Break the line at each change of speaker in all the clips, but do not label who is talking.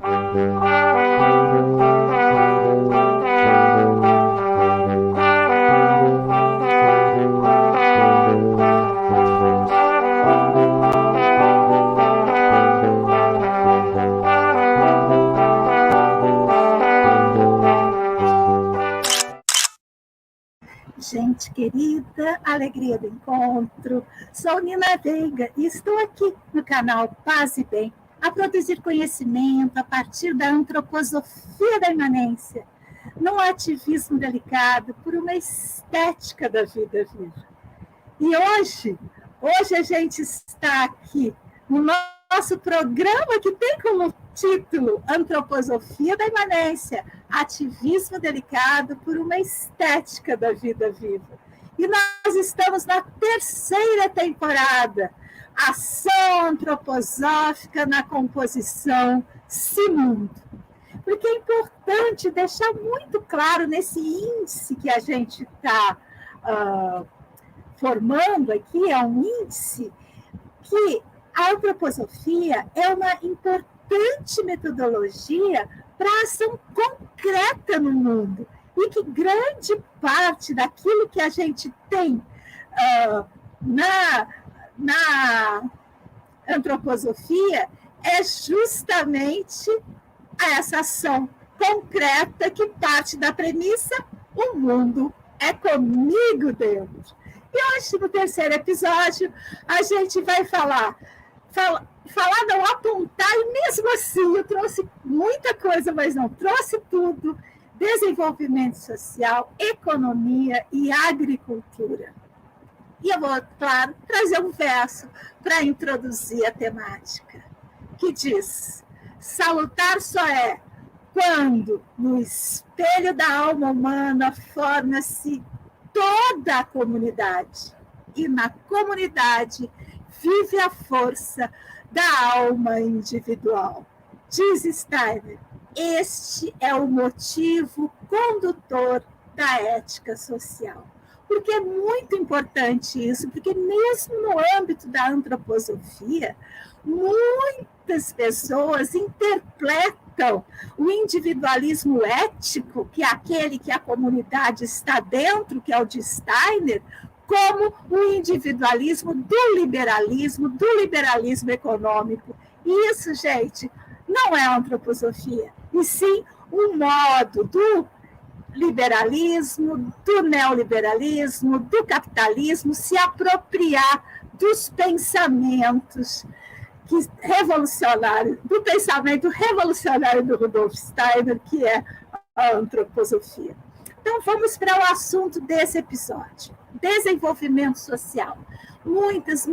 Gente querida, alegria do encontro, sou Nina Veiga e estou aqui no canal Paz e Bem a produzir conhecimento a partir da antroposofia da imanência, num ativismo delicado por uma estética da vida viva. E hoje a gente está aqui no nosso programa que tem como título Antroposofia da Imanência, ativismo delicado por uma estética da vida viva. E nós estamos na 3ª temporada, ação antroposófica na composição Simundo. Porque é importante deixar muito claro nesse índice que a gente está formando aqui, é um índice que a antroposofia é uma importante metodologia para a ação concreta no mundo e que grande parte daquilo que a gente tem na antroposofia é justamente essa ação concreta que parte da premissa: o mundo é comigo dentro. E hoje, no 3º episódio, a gente vai falar não, apontar, e mesmo assim eu trouxe muita coisa, mas não trouxe tudo: desenvolvimento social, economia e agricultura. E eu vou, claro, trazer um verso para introduzir a temática, que diz: salutar só é quando no espelho da alma humana forma-se toda a comunidade, e na comunidade vive a força da alma individual. Diz Steiner, este é o motivo condutor da ética social. Porque é muito importante isso, porque mesmo no âmbito da antroposofia, muitas pessoas interpretam o individualismo ético, que é aquele que a comunidade está dentro, que é o de Steiner, como o individualismo do liberalismo econômico. E isso, gente, não é antroposofia, e sim um modo do liberalismo, do neoliberalismo, do capitalismo se apropriar dos pensamentos revolucionários, do pensamento revolucionário do Rudolf Steiner, que é a antroposofia. Então, vamos para o assunto desse episódio: desenvolvimento social. Muitas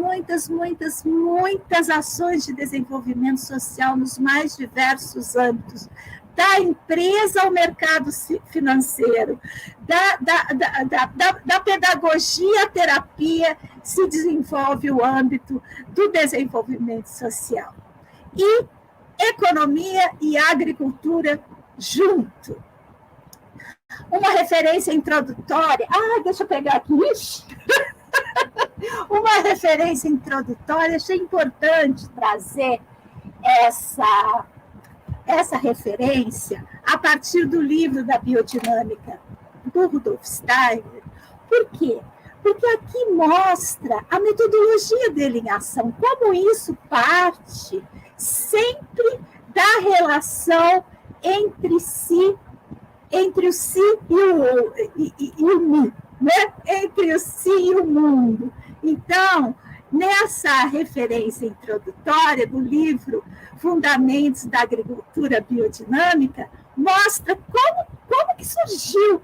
ações de desenvolvimento social nos mais diversos âmbitos, da empresa ao mercado financeiro, da pedagogia à terapia, se desenvolve o âmbito do desenvolvimento social. E economia e agricultura junto. Uma referência introdutória. Deixa eu pegar aqui. Uma referência introdutória. Achei importante trazer essa referência a partir do livro da biodinâmica do Rudolf Steiner. Por quê? Porque aqui mostra a metodologia dele em ação, como isso parte sempre da relação entre o si e o mim, né? Entre o si e o mundo. Então, nessa referência introdutória do livro Fundamentos da Agricultura Biodinâmica, mostra como que surgiu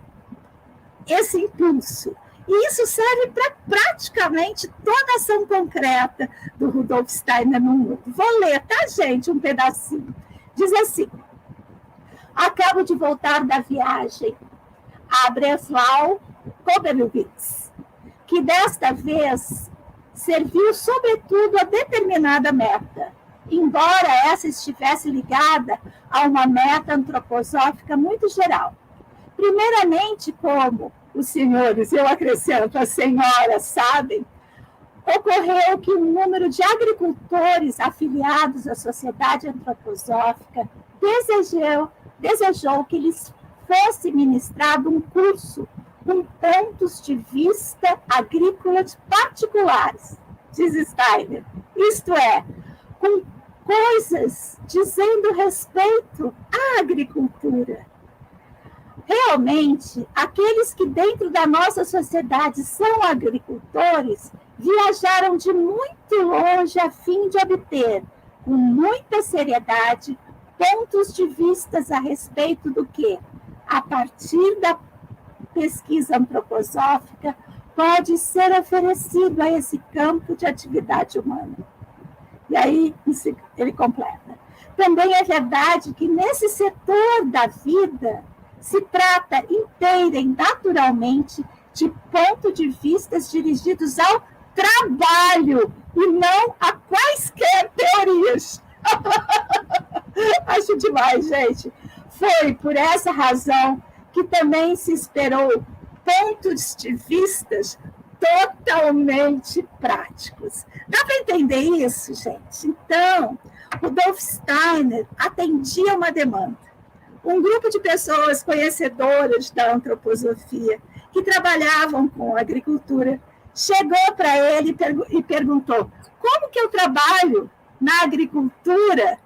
esse impulso. E isso serve para praticamente toda a ação concreta do Rudolf Steiner no mundo. Vou ler, tá, gente? Um pedacinho. Diz assim: acabo de voltar da viagem a Breslau Kobelwitz, que desta vez serviu sobretudo a determinada meta, embora essa estivesse ligada a uma meta antroposófica muito geral. Primeiramente, como os senhores, eu acrescento, as senhoras sabem, ocorreu que o número de agricultores afiliados à sociedade antroposófica desejou que lhes fosse ministrado um curso com pontos de vista agrícolas particulares, diz Steiner. Isto é, com coisas dizendo respeito à agricultura. Realmente, aqueles que dentro da nossa sociedade são agricultores viajaram de muito longe a fim de obter, com muita seriedade, pontos de vistas a respeito do que, a partir da pesquisa antroposófica, pode ser oferecido a esse campo de atividade humana. E aí ele completa. Também é verdade que nesse setor da vida se trata inteira e naturalmente de pontos de vista dirigidos ao trabalho e não a quaisquer teorias. Acho demais, gente. Foi por essa razão que também se esperou pontos de vistas totalmente práticos. Dá para entender isso, gente? Então, Rudolf Steiner atendia uma demanda. Um grupo de pessoas conhecedoras da antroposofia que trabalhavam com agricultura chegou para ele e perguntou: como que eu trabalho na agricultura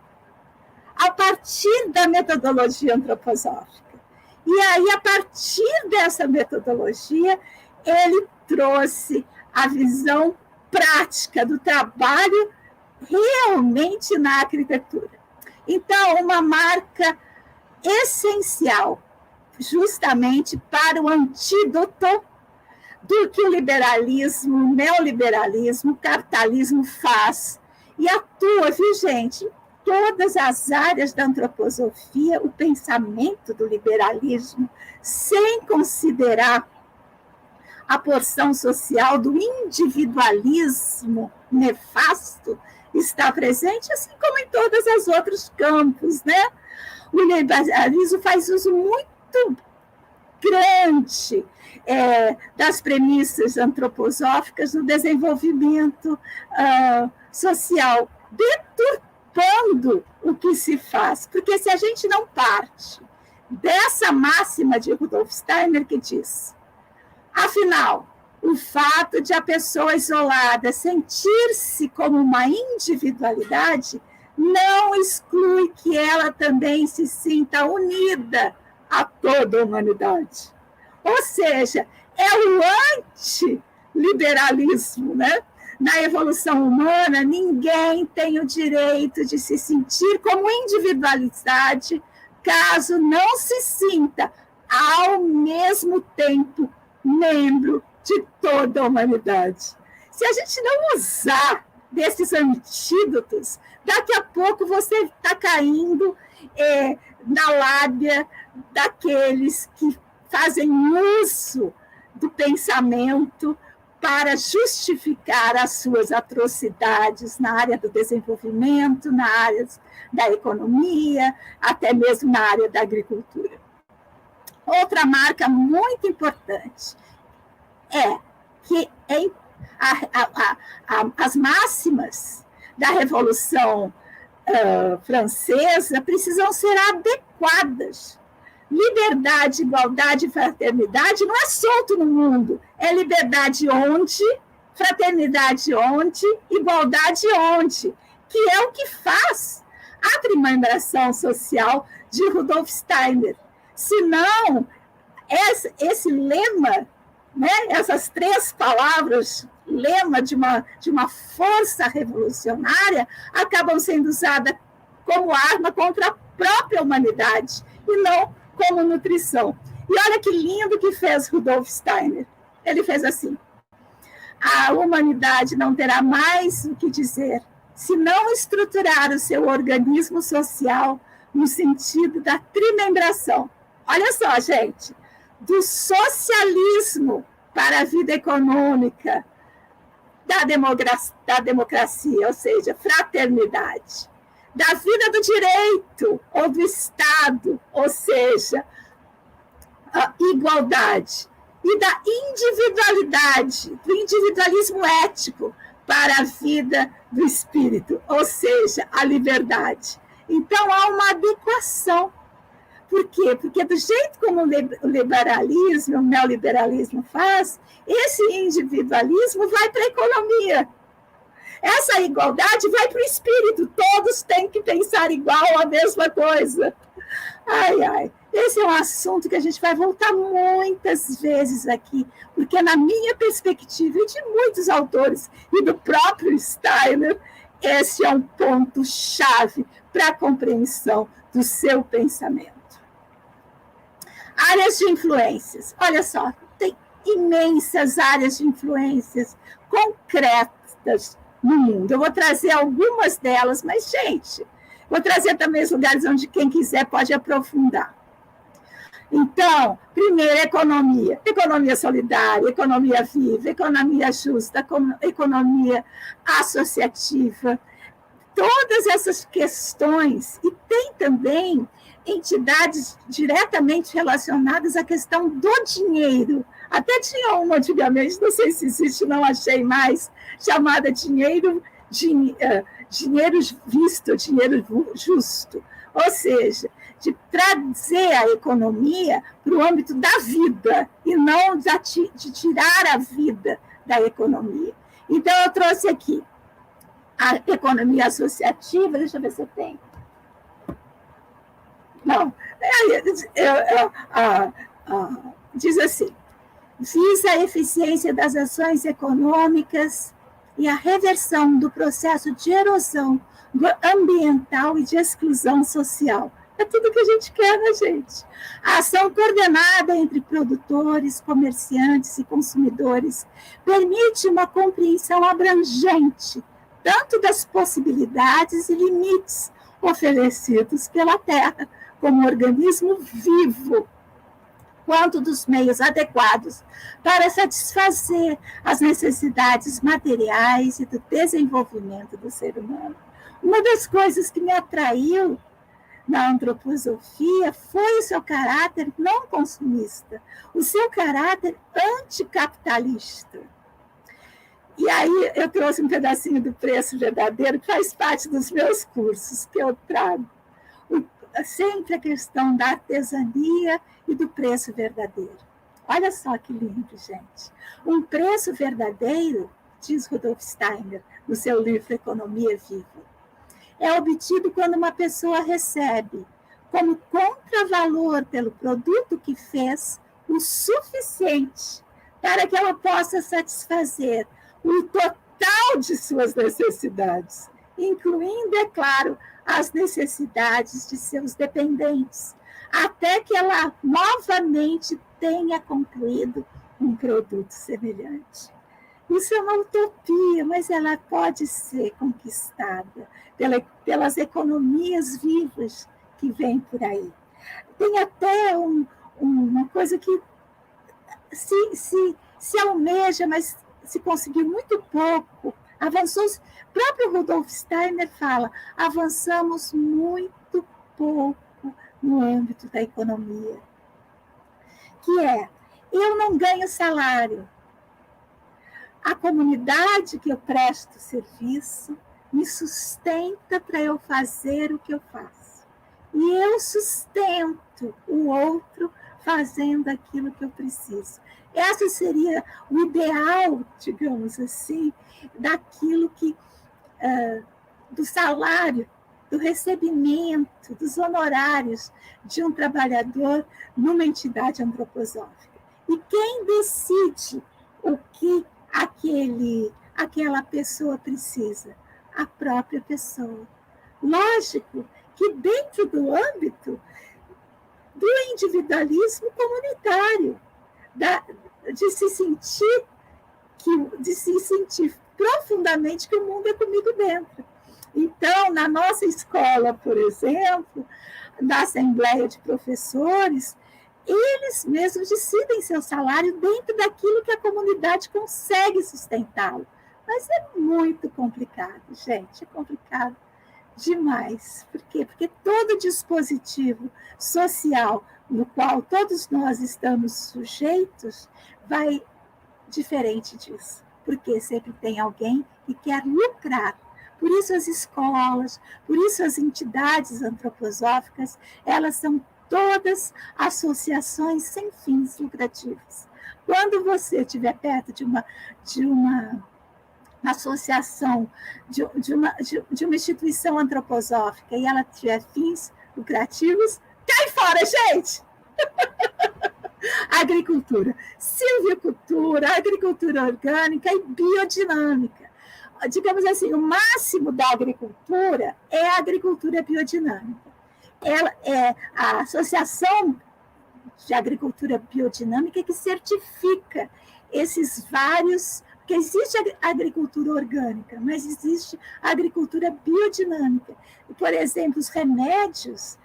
a partir da metodologia antroposófica? E aí, a partir dessa metodologia, ele trouxe a visão prática do trabalho realmente na arquitetura. Então, uma marca essencial justamente para o antídoto do que o liberalismo, o neoliberalismo, o capitalismo faz e atua, viu, gente? Em todas as áreas da antroposofia, o pensamento do liberalismo, sem considerar a porção social do individualismo nefasto, está presente, assim como em todos os outros campos, né? O liberalismo faz uso muito grande das premissas antroposóficas no desenvolvimento social, deturpando o que se faz. Porque se a gente não parte dessa máxima de Rudolf Steiner que diz, afinal, o fato de a pessoa isolada sentir-se como uma individualidade não exclui que ela também se sinta unida a toda a humanidade. Ou seja, é o antiliberalismo, né? Na evolução humana, ninguém tem o direito de se sentir como individualidade, caso não se sinta, ao mesmo tempo, membro de toda a humanidade. Se a gente não usar desses antídotos, daqui a pouco você está caindo na lábia daqueles que fazem uso do pensamento para justificar as suas atrocidades na área do desenvolvimento, na área da economia, até mesmo na área da agricultura. Outra marca muito importante é que as máximas da Revolução Francesa precisam ser adequadas. Liberdade, igualdade e fraternidade não é solto no mundo, é liberdade onde, fraternidade onde, igualdade onde, que é o que faz a trimembração social de Rudolf Steiner. Senão, esse lema, né, essas três palavras, lema de uma força revolucionária, acabam sendo usadas como arma contra a própria humanidade, e não como nutrição. E olha que lindo que fez Rudolf Steiner. Ele fez assim: a humanidade não terá mais o que dizer se não estruturar o seu organismo social no sentido da trimembração. Olha só, gente, do socialismo para a vida econômica, da democracia, ou seja, fraternidade, da vida do direito ou do Estado, ou seja, a igualdade, e da individualidade, do individualismo ético, para a vida do espírito, ou seja, a liberdade. Então, há uma adequação. Por quê? Porque do jeito como o liberalismo, o neoliberalismo faz, esse individualismo vai para a economia. Essa igualdade vai para o espírito. Todos têm que pensar igual, a mesma coisa. Ai, ai. Esse é um assunto que a gente vai voltar muitas vezes aqui, porque na minha perspectiva e de muitos autores, e do próprio Steiner, esse é um ponto-chave para a compreensão do seu pensamento. Áreas de influências. Olha só, tem imensas áreas de influências concretas no mundo. Eu vou trazer algumas delas, mas, gente, vou trazer também os lugares onde quem quiser pode aprofundar. Então, primeiro, economia. Economia solidária, economia viva, economia justa, economia associativa. Todas essas questões. E tem também entidades diretamente relacionadas à questão do dinheiro. Até tinha uma antigamente, não sei se existe, não achei mais, chamada dinheiro visto, dinheiro justo. Ou seja, de trazer a economia para o âmbito da vida e não de tirar a vida da economia. Então, eu trouxe aqui a economia associativa, deixa eu ver se eu tenho. Não, diz assim, visa a eficiência das ações econômicas e a reversão do processo de erosão ambiental e de exclusão social. É tudo que a gente quer, né, gente? A ação coordenada entre produtores, comerciantes e consumidores permite uma compreensão abrangente, tanto das possibilidades e limites oferecidos pela Terra como organismo vivo, quanto dos meios adequados para satisfazer as necessidades materiais e do desenvolvimento do ser humano. Uma das coisas que me atraiu na antroposofia foi o seu caráter não consumista, o seu caráter anticapitalista. E aí eu trouxe um pedacinho do Preço Verdadeiro, que faz parte dos meus cursos, que eu trago. Sempre a questão da artesania e do preço verdadeiro. Olha só que lindo, gente. Um preço verdadeiro, diz Rudolf Steiner, no seu livro Economia Viva, é obtido quando uma pessoa recebe, como contravalor pelo produto que fez, o suficiente para que ela possa satisfazer o total de suas necessidades, incluindo, é claro, as necessidades de seus dependentes, até que ela novamente tenha concluído um produto semelhante. Isso é uma utopia, mas ela pode ser conquistada pelas economias vivas que vêm por aí. Tem até uma coisa que se almeja, mas se conseguiu muito pouco. Avançou, o próprio Rudolf Steiner fala, avançamos muito pouco no âmbito da economia, que é, eu não ganho salário, a comunidade que eu presto serviço me sustenta para eu fazer o que eu faço, e eu sustento o outro fazendo aquilo que eu preciso. Esse seria o ideal, digamos assim, daquilo que, do salário, do recebimento, dos honorários de um trabalhador numa entidade antroposófica. E quem decide o que aquela pessoa precisa? A própria pessoa. Lógico que dentro do âmbito do individualismo comunitário, de se sentir profundamente que o mundo é comigo dentro. Então, na nossa escola, por exemplo, na Assembleia de Professores, eles mesmos decidem seu salário dentro daquilo que a comunidade consegue sustentá-lo. Mas é muito complicado, gente, é complicado demais. Por quê? Porque todo dispositivo social no qual todos nós estamos sujeitos vai diferente disso. porque sempre tem alguém que quer lucrar. Por isso as escolas, por isso as entidades antroposóficas, elas são todas associações sem fins lucrativos. Quando você estiver perto de uma associação, de uma instituição antroposófica e ela tiver fins lucrativos, cai fora, gente! Agricultura, silvicultura, agricultura orgânica e biodinâmica. Digamos assim, o máximo da agricultura é a agricultura biodinâmica. Ela é a Associação de Agricultura Biodinâmica que certifica esses vários, porque existe a agricultura orgânica, mas existe a agricultura biodinâmica. Por exemplo, os remédios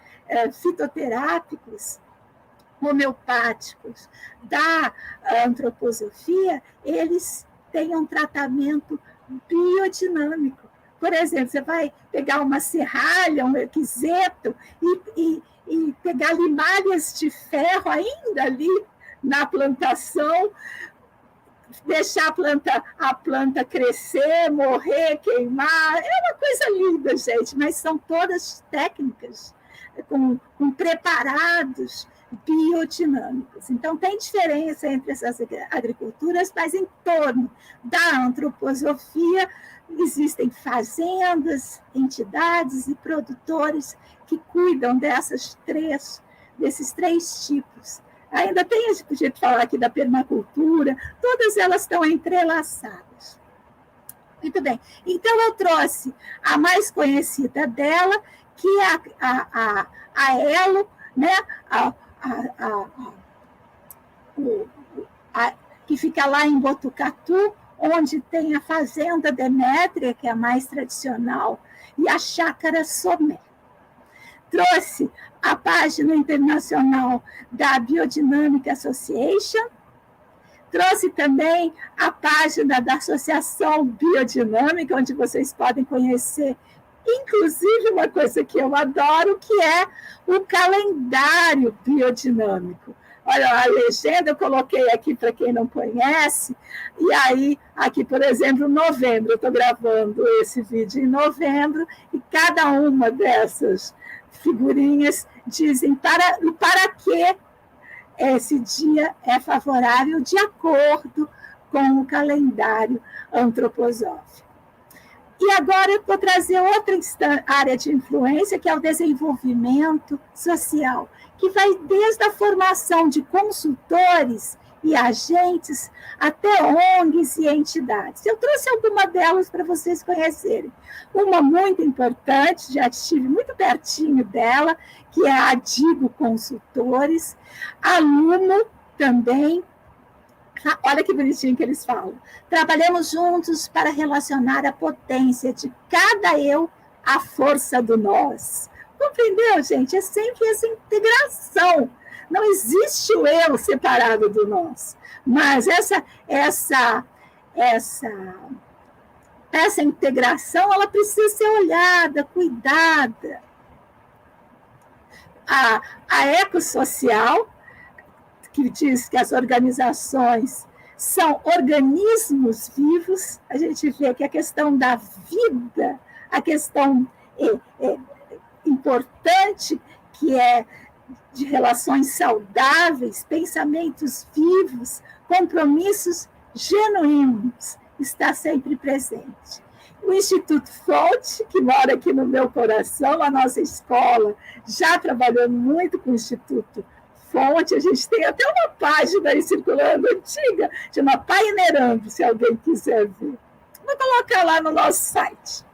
fitoterápicos, homeopáticos da antroposofia, eles têm um tratamento biodinâmico. Por exemplo, você vai pegar uma serralha, um equiseto e pegar limalhas de ferro ainda ali na plantação, deixar a planta crescer, morrer, queimar. É uma coisa linda, gente, mas são todas técnicas com preparados biodinâmicos. Então, tem diferença entre essas agriculturas, mas em torno da antroposofia existem fazendas, entidades e produtores que cuidam desses três tipos. Ainda tem, a gente podia falar aqui da permacultura, todas elas estão entrelaçadas. Muito bem. Então, eu trouxe a mais conhecida dela, que é a Elo, né? Que fica lá em Botucatu, onde tem a Fazenda Demétria, que é a mais tradicional, e a Chácara Somé. Trouxe a página internacional da Biodynamic Association, trouxe também a página da Associação Biodinâmica, onde vocês podem conhecer, inclusive, uma coisa que eu adoro, que é o calendário biodinâmico. Olha, a legenda eu coloquei aqui para quem não conhece, e aí, aqui, por exemplo, novembro, eu estou gravando esse vídeo em novembro, e cada uma dessas figurinhas dizem para que esse dia é favorável de acordo com o calendário antroposófico. E agora eu vou trazer outra área de influência, que é o desenvolvimento social, que vai desde a formação de consultores e agentes até ONGs e entidades. Eu trouxe alguma delas para vocês conhecerem. Uma muito importante, já estive muito pertinho dela, que é a Adigo Consultores, a Lumo também. Olha que bonitinho que eles falam. Trabalhamos juntos para relacionar a potência de cada eu à força do nós. Compreendeu, gente? É sempre essa integração. Não existe o eu separado do nós. Mas essa integração, ela precisa ser olhada, cuidada. A ecossocial, que diz que as organizações são organismos vivos, a gente vê que a questão da vida, a questão importante, que é de relações saudáveis, pensamentos vivos, compromissos genuínos, está sempre presente. O Instituto Fonte, que mora aqui no meu coração, a nossa escola já trabalhou muito com o Instituto Fonte, a gente tem até uma página aí circulando antiga, chama Painerando, se alguém quiser ver. Vou colocar lá no nosso site.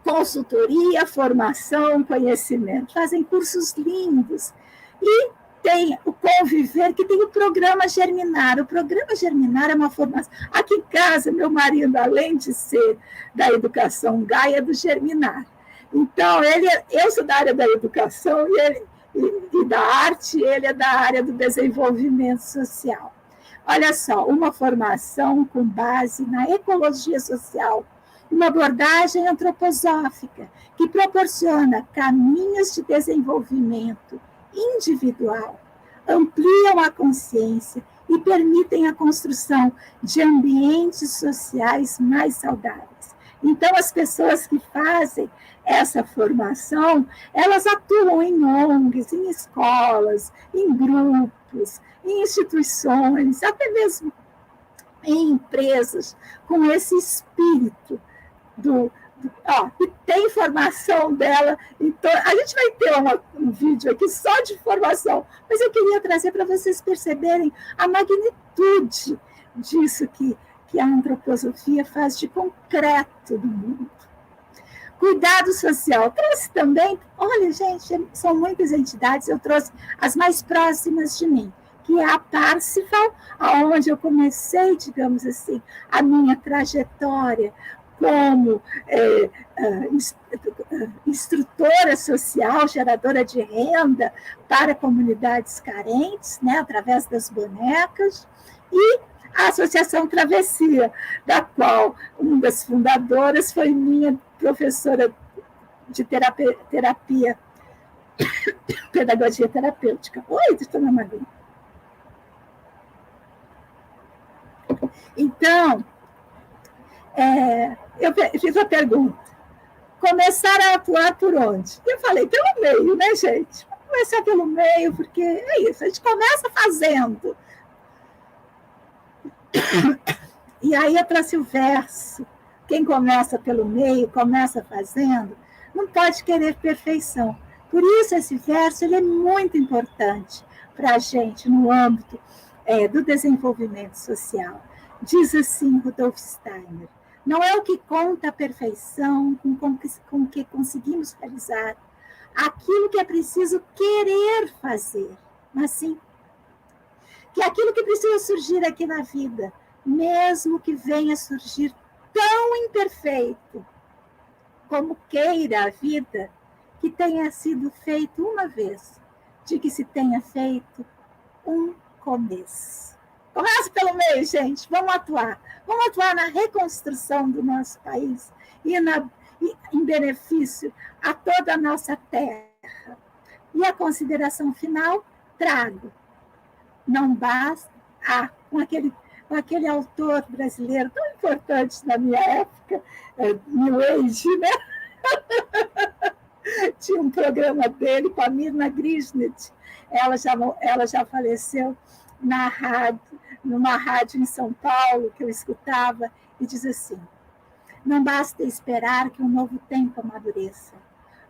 Consultoria, formação, conhecimento. Fazem cursos lindos. E tem o Conviver, que tem o Programa Germinar. O Programa Germinar é uma formação. Aqui em casa, meu marido, além de ser da educação Gaia, é do Germinar. Então, eu sou da área da educação e da arte, ele é da área do desenvolvimento social. Olha só, uma formação com base na ecologia social, uma abordagem antroposófica que proporciona caminhos de desenvolvimento individual, ampliam a consciência e permitem a construção de ambientes sociais mais saudáveis. Então, as pessoas que fazem essa formação, elas atuam em ONGs, em escolas, em grupos, em instituições, até mesmo em empresas, com esse espírito e tem formação dela. Então, a gente vai ter um vídeo aqui só de formação, mas eu queria trazer para vocês perceberem a magnitude disso que a antroposofia faz de concreto do mundo. Cuidado social. Trouxe também, olha, gente, são muitas entidades, eu trouxe as mais próximas de mim, que é a Parsifal, onde eu comecei, digamos assim, a minha trajetória como instrutora social, geradora de renda para comunidades carentes, né, através das bonecas, e a Associação Travessia, da qual uma das fundadoras foi minha professora de terapia pedagogia terapêutica. Oi, dona Maria. Então, eu fiz a pergunta: começar a atuar por onde? Eu falei, pelo meio, né, gente? Vamos começar pelo meio, porque é isso, a gente começa fazendo. E aí eu trouxe o verso. Quem começa pelo meio, começa fazendo, não pode querer perfeição. Por isso, esse verso ele é muito importante para a gente no âmbito do desenvolvimento social. Diz assim Rudolf Steiner: não é o que conta a perfeição com que conseguimos realizar aquilo que é preciso querer fazer, mas sim que aquilo que precisa surgir aqui na vida, mesmo que venha surgir tão imperfeito como queira a vida, que tenha sido feito uma vez, de que se tenha feito um começo. Começa pelo meio, gente. Vamos atuar. Vamos atuar na reconstrução do nosso país e em benefício a toda a nossa terra. E a consideração final, trago. Não basta... com aquele autor brasileiro tão importante na minha época, New Age, né? Tinha um programa dele com a Mirna Grishnet. Ela já faleceu numa rádio em São Paulo, que eu escutava, e diz assim: não basta esperar que um novo tempo amadureça.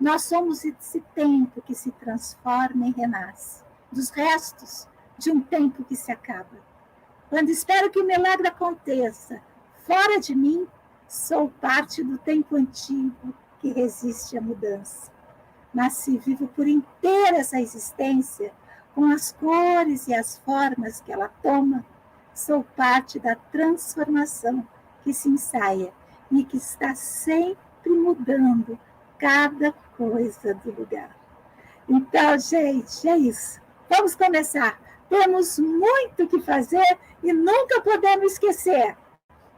Nós somos esse tempo que se transforma e renasce, dos restos de um tempo que se acaba. Quando espero que o milagre aconteça, fora de mim, sou parte do tempo antigo que resiste à mudança. Mas se vivo por inteira essa existência, com as cores e as formas que ela toma, sou parte da transformação que se ensaia e que está sempre mudando cada coisa do lugar. Então, gente, é isso. Vamos começar. Temos muito que fazer e nunca podemos esquecer.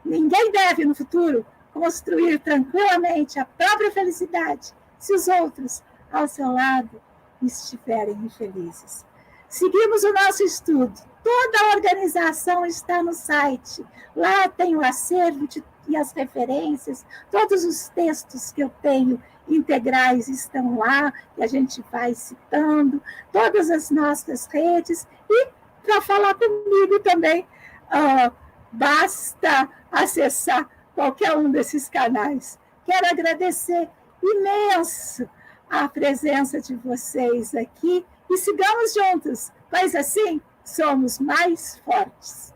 Ninguém deve, no futuro, construir tranquilamente a própria felicidade se os outros, ao seu lado, estiverem infelizes. Seguimos o nosso estudo. Toda a organização está no site. Lá tem o acervo e as referências. Todos os textos que eu tenho integrais estão lá, que a gente vai citando. Todas as nossas redes. E para falar comigo também, basta acessar qualquer um desses canais. Quero agradecer imenso a presença de vocês aqui e sigamos juntos, pois assim somos mais fortes.